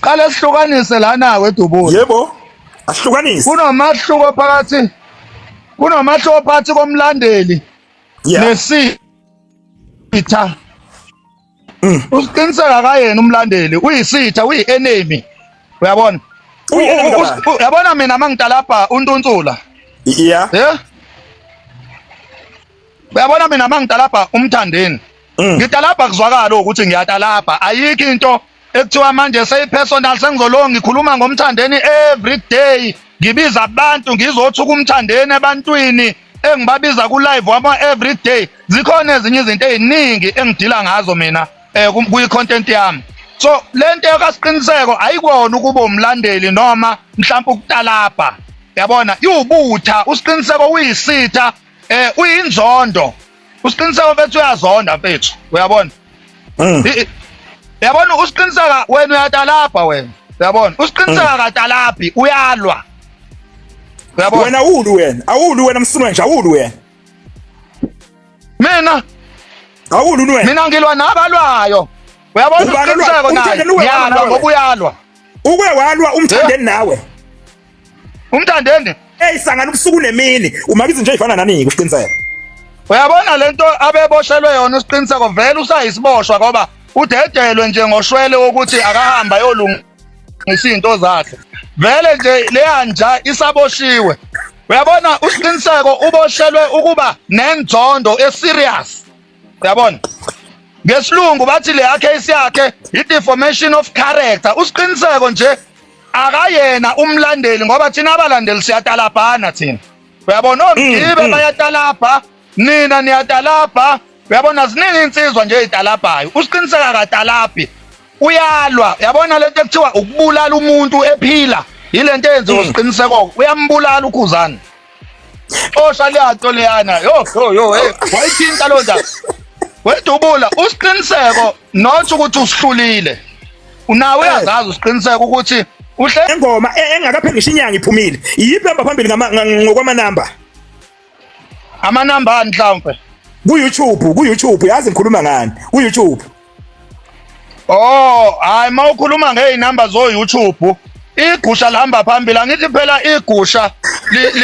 Qale sihlukanise lana wedubula. Yebo. Asihlukanise. Kunomahluko phakathi komlandeli nesitha. Usiqiniseka kayena umlandeli uyisitha uyi-enemy. Uyabona? Uyabona mina mangitalapha uNtunsula. Yeah. Uyabona mina mangitalapha umthandeni. Ngitalapha kuzwakala ukuthi ngiyatalapha. Ayikho into ekuthiwa manje seyipersonal sengizolonga ngikhuluma ngomthandeni every day. Ngibiza abantu ngizothuka umthandeni ebantwini engibabiza ku live wama every day. Zikhona ezinye izinto eziningi engidila ngazo mina kuyi content yami. So lento yakasiqiniseko ayikona ukuba umlandeli noma mhlawumbe ukutalapha. Yabona iwubutha usiqiniseko uyisitha uyinzondo. Usiqiniseko bethu uyazonda mfethu. Uyabona? Uyabona usiqiniseka wena uyatalapha wena. Uyabona? Usiqiniseka katalaphi uyalwa. Uyabona? Wena awuli wena msimo nje awuli wena. Mina awuli wena. Mina ngilwa nabalwayo. Uyabona usiqiniseko naye. Yalwa ngoba uyalwa. Uke walwa umthandeni nawe. Umthandeni? Sangana ubusuku nemini umakithi nje ifana nani usiqiniseko. Uyabona lento abeboshelwe yona usiqiniseko vele usayisiboshwa ngoba udedelwe nje ngoshwele ukuthi akahamba yolungisa izinto zakhe. Vele nje leyanja isaboshiwe. Uyabona usiqiniseko uboshelwe ukuba nenzondo eserious. Uyabona? Ngesilungu bathi le case yakhe i-deformation of character. Usiqiniseko nje akayena umlandeli ngoba thina abalandeli siyatalabhana thina. Uyabona omgibe bayatalabha, nina niyatalabha. Uyabona ziningi insizwa nje ezitalabhayo. Usiqiniseka katalaphi uyalwa. Uyabona lento ekuthiwa ukubulala umuntu ephila. Yilento eyenziwa usiqiniseko uyambulala ukhuzana. Oshaliyato leyana yo wayithinta lo ndaba. Wedubula usiqiniseko not ukuthi usihlulile. Unawe uyazazi usiqiniseko ukuthi uhle engoma engakaphengisha inyanga iphumile. Yiphi hamba phambili ngokwamanamba? Amanamba mhlawumbe ku-YouTube yazi ngikhuluma ngani ku-YouTube. Hayi mawukhuluma ngey'namba zo-YouTube igusha lihamba phambili. Angithi phela igusha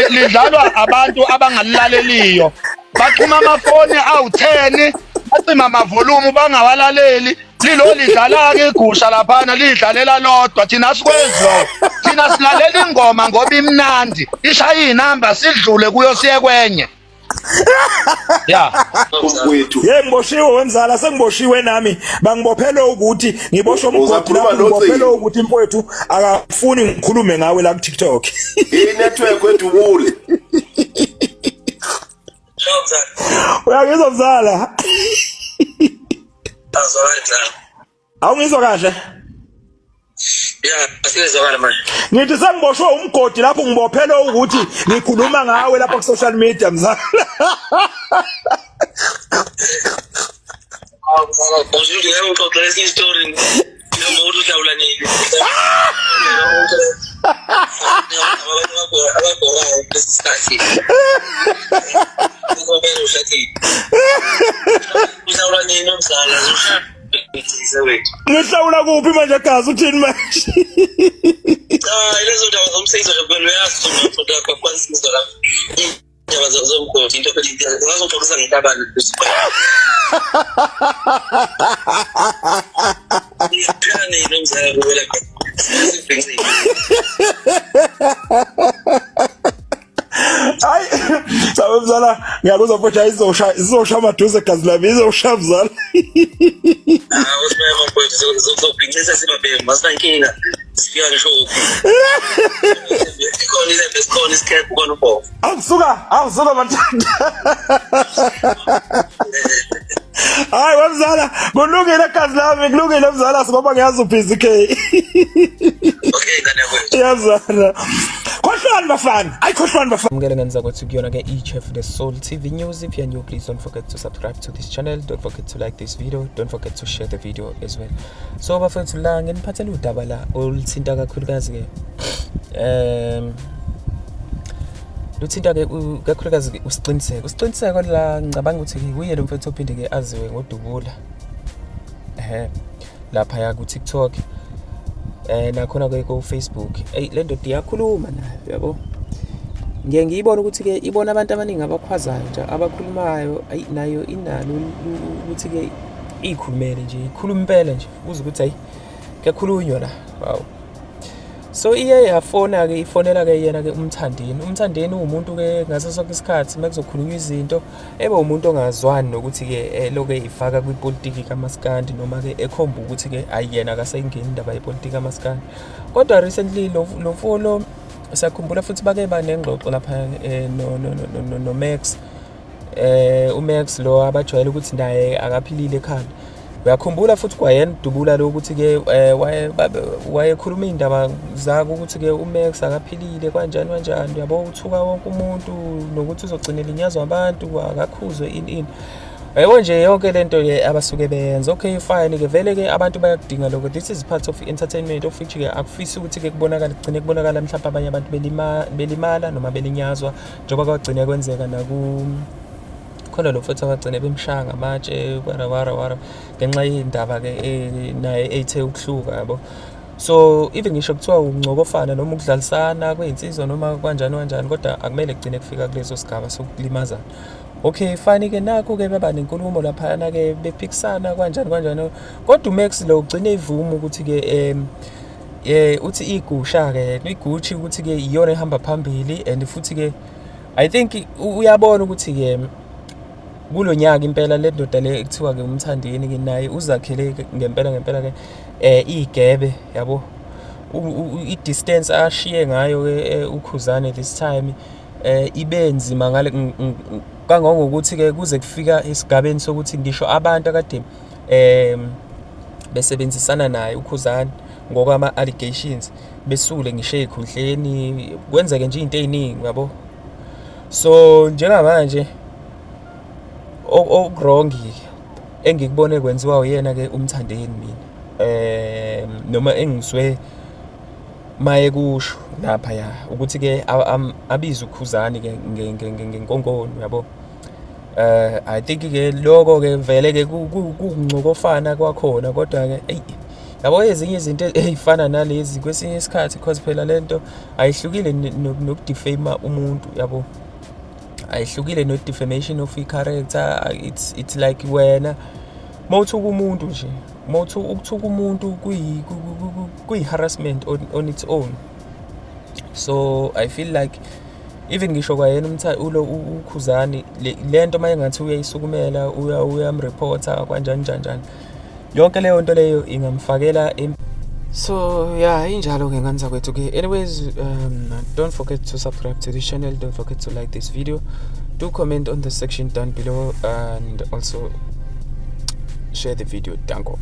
lidlalwa abantu abangalilaleliyo. Baxhuma amafoni awu-10 bacima amavolumu bangawalaleli. Lilo lidlala-ke igusha laphana lidlalela lodwa. Thina sikwenzi lokho. Thina silalela ingoma ngoba imnandi ishaya iy'namba sidlule kuyo siye kwenye. Ngiboshiwe wemzala sengiboshiwe nami bangibophele ukuthi ngiboshwe umgodi lapho ngibophele ukuthi mfowethu akafuni ngikhulume ngawe la ku TikTok. Network wedubule. Uyangizwa mzala? Awungizwa kahle? Asizwakala manje. Ngithi sengiboshwe umgodi lapho ngibophele ukuthi ngikhuluma ngawe lapha ku social media mzala. Uzwile ngixoxela esinye story. Umuntu uhlawula nini? Ababhora lesikhathi. Ngobela ushathi. Uhlawula nini umzala? Ngihlawula kuphi manje gazi uthini manje? Lezo ndaba zomsebenzi zokwelo yazi lapha kwansi izolo. Indaba zomgodi into phela ngazoxolisa ngitabana lesipha. Ngiyani nomzala kubela ka. Hayi sabe mzala ngiyakuzwa mfowethu izosha amaduze gazi lami izosha mzala. Usibeka mfowethu zokuphinxisa sibabheke masinankinga sifika ngisho uphi. Ikhona isikhepe khona ubhovu. Awusuka mathanda. Hayi wamzala kulungile gazi lami kulungile mzala ngoba ngiyazi ubhizi K. Okay ngane kwethu. Yazana. Khohlwani bafana. Ayikhohlwani bafana. Ngeke ngenza ukuthi kuyona ke eChef the Soul TV News. If you're new, please don't forget to subscribe to this channel. Don't forget to like this video. Don't forget to share the video as well. So bafethu la ngeniphathela udaba la oluthinta kakhulukazi ke luthinta ke kakhulukazi ke usiqiniseko la ngicabanga ukuthi kuye lo mfethu ophinde ke aziwe ngodubula lapha ya ku TikTok. nakhona-ke ko-Facebook. Le ndoda iyakhuluma nayo, yabo. Ngiye ngiyibona ukuthi-ke ibona abantu abaningi abakhwazayo nje, abakhulumayo, nayo inalo ukuthi-ke iyikhulumele nje, ikhuluma impela nje, uze ukuthi hayi kuyakhulunywa la, wow. So iye yafona-ke, ifonela-ke yena-ke uMthandeni. uMthandeni uwumuntu-ke ngaso sonke isikhathi uma kuzokhulunywa izinto umuntu ongazwani nokuthi-ke loku eyifaka kwipolitiki kaMaskandi, noma-ke ekhomba ukuthi-ke ayi yena akasayingeni indaba yepolitiki kaMaskandi. Kodwa recently lo mfo lo siyakhumbula futhi bake banengxoxo lapha no-Max, uMax lo abajwayele ukuthi naye akaphilile ekhanda. Uyakhumbula futhi kwayena Dubula lo ukuthi-ke wayekhuluma iy'ndaba zakho ukuthi-ke uMax akaphilile kanjani kanjani, yabo, uthuka wonke umuntu nokuthi uzogcina elinyazwa abantu, akakhuzwe ini. Yabo nje yonke lento abasuke beyenza. Okay fine-ke, vele-ke abantu bayakudinga lokho, this is part of entertainment, of which-ke akufisi ukuthi-ke kugcine kubonakala mhlawumbe abanye abantu belimala noma belinyazwa, njengoba kwagcine kwenzeka khona lo mfowethu abagcine bemshaya ngamatshe wara ngenxa y'ndaba-ke naye ethe ukuhluka, yabo. So even ngisho kuthiwa uncokofana noma ukudlalisana kwey'nsizwa noma kanjani, kodwa akumele kugcine kufika kuleso sigaba sokulimazana. Okay fine-ke, nakho-ke baba nenkulumo laphayana-ke bephikisana kanjani, kodwa uMax lo ugcine ivuma ukuthi-ke uthi igusha-ke, igushi ukuthi-ke iyona ehamba phambili, and futhi-ke I think uyabona ukuthi-ke kulo nyaka impela le ndoda le ekuthiwa-ke uMthandeni-ke naye uzakhele ngempela-ke igebe, yabo. I-distance ashiye ngayo-ke uKhuzani this time ibe nzima ngale kangangokuthi-ke kuze kufika esigabeni sokuthi ngisho abantu akade besebenzisana naye uKhuzani ngokwama-allegations besule ngisho ey'khundleni, kwenzeke nje iy'nto ey'ningi, yabo. So njengamanje okurongi engikubone kwenziwa uyena-ke uMthandeni mina, noma engizwe maye kusho lapha ya ukuthi-ke abize uKhuzani-ke ngenkonkono, yabo. I think-ke lokho-ke vele-ke kuwuncokofana kwakhona, kodwa-ke yabo ezinye izinto ey'fana nalezi kwesinye isikhathi, because phela lento ayihlukile nokudifama umuntu, yabo. Ayihlukile no-defamation of i-character. It's like wena mawuthuka umuntu nje, ukuthuka umuntu kuyi-harassment on its own. So I feel like even ngisho kwayena uKhuzani lento mayengathi uyayisukumela, uyamreporta kanjani, yonke leyo nto leyo ingamfakela so yeah, injalo-ke ngani zakwethu-ke. Anyways, don't forget to subscribe to this channel, don't forget to like this video, do comment on the section down below, and also share the video. Danko.